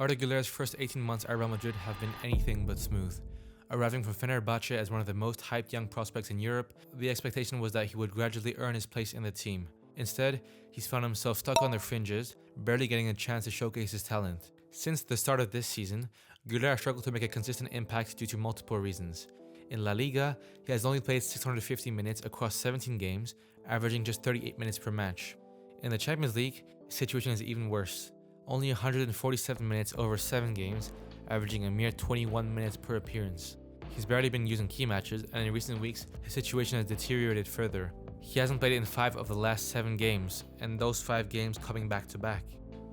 Arda Güler's first 18 months at Real Madrid have been anything but smooth. Arriving from Fenerbahce as one of the most hyped young prospects in Europe, the expectation was that he would gradually earn his place in the team. Instead, he's found himself stuck on the fringes, barely getting a chance to showcase his talent. Since the start of this season, Güler struggled to make a consistent impact due to multiple reasons. In La Liga, he has only played 650 minutes across 17 games, averaging just 38 minutes per match. In the Champions League, his situation is even worse. Only 147 minutes over 7 games, averaging a mere 21 minutes per appearance. He's barely been used in key matches, and in recent weeks, his situation has deteriorated further. He hasn't played in 5 of the last 7 games, and those 5 games coming back to back.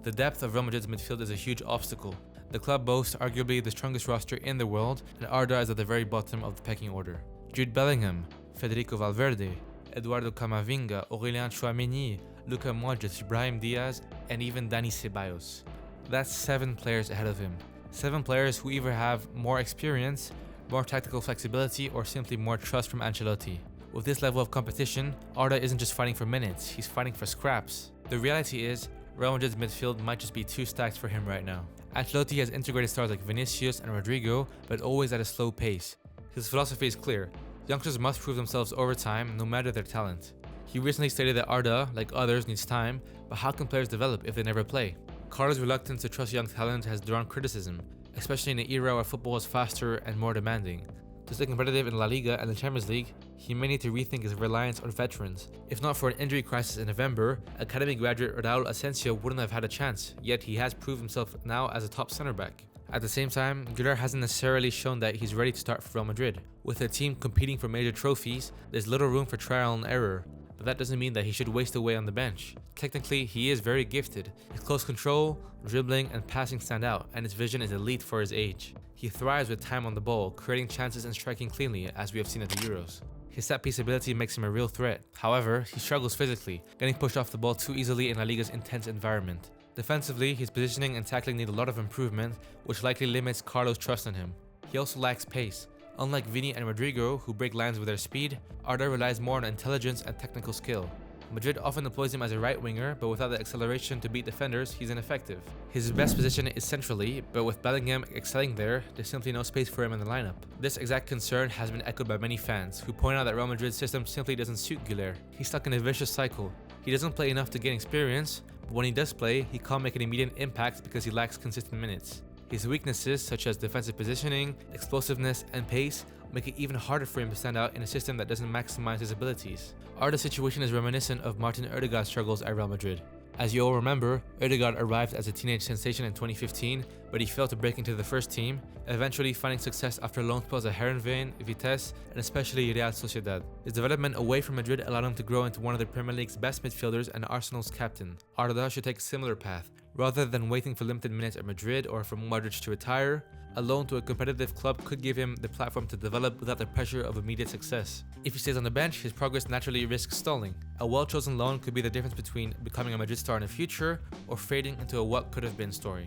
The depth of Real Madrid's midfield is a huge obstacle. The club boasts arguably the strongest roster in the world, and Arda is at the very bottom of the pecking order. Jude Bellingham, Federico Valverde, Eduardo Camavinga, Aurélien Tchouaméni, Luka Modric, Brahim Diaz, and even Dani Ceballos. That's 7 players ahead of him. 7 players who either have more experience, more tactical flexibility, or simply more trust from Ancelotti. With this level of competition, Arda isn't just fighting for minutes, he's fighting for scraps. The reality is, Real Madrid's midfield might just be too stacked for him right now. Ancelotti has integrated stars like Vinicius and Rodrigo, but always at a slow pace. His philosophy is clear: youngsters must prove themselves over time, no matter their talent. He recently stated that Arda, like others, needs time, but how can players develop if they never play? Carlo's reluctance to trust young talent has drawn criticism, especially in an era where football is faster and more demanding. To stay competitive in La Liga and the Champions League, he may need to rethink his reliance on veterans. If not for an injury crisis in November, academy graduate Raúl Asensio wouldn't have had a chance, yet he has proved himself now as a top center back. At the same time, Güler hasn't necessarily shown that he's ready to start for Real Madrid. With the team competing for major trophies, there's little room for trial and error, but that doesn't mean that he should waste away on the bench. Technically, he is very gifted. His close control, dribbling, and passing stand out, and his vision is elite for his age. He thrives with time on the ball, creating chances and striking cleanly, as we have seen at the Euros. His set-piece ability makes him a real threat. However, he struggles physically, getting pushed off the ball too easily in La Liga's intense environment. Defensively, his positioning and tackling need a lot of improvement, which likely limits Carlo's trust in him. He also lacks pace. Unlike Vini and Rodrigo, who break lines with their speed, Arda relies more on intelligence and technical skill. Madrid often employs him as a right winger, but without the acceleration to beat defenders, he's ineffective. His best position is centrally, but with Bellingham excelling there, there's simply no space for him in the lineup. This exact concern has been echoed by many fans, who point out that Real Madrid's system simply doesn't suit Güler. He's stuck in a vicious cycle. He doesn't play enough to gain experience, but when he does play, he can't make an immediate impact because he lacks consistent minutes. His weaknesses, such as defensive positioning, explosiveness, and pace, make it even harder for him to stand out in a system that doesn't maximize his abilities. Arda's situation is reminiscent of Martin Ødegaard's struggles at Real Madrid. As you all remember, Ødegaard arrived as a teenage sensation in 2015, but he failed to break into the first team, eventually finding success after loan spells at Heerenveen, Vitesse, and especially Real Sociedad. His development away from Madrid allowed him to grow into one of the Premier League's best midfielders and Arsenal's captain. Arda should take a similar path. Rather than waiting for limited minutes at Madrid or for Modric to retire, a loan to a competitive club could give him the platform to develop without the pressure of immediate success. If he stays on the bench, his progress naturally risks stalling. A well-chosen loan could be the difference between becoming a Madrid star in the future or fading into a what-could-have-been story.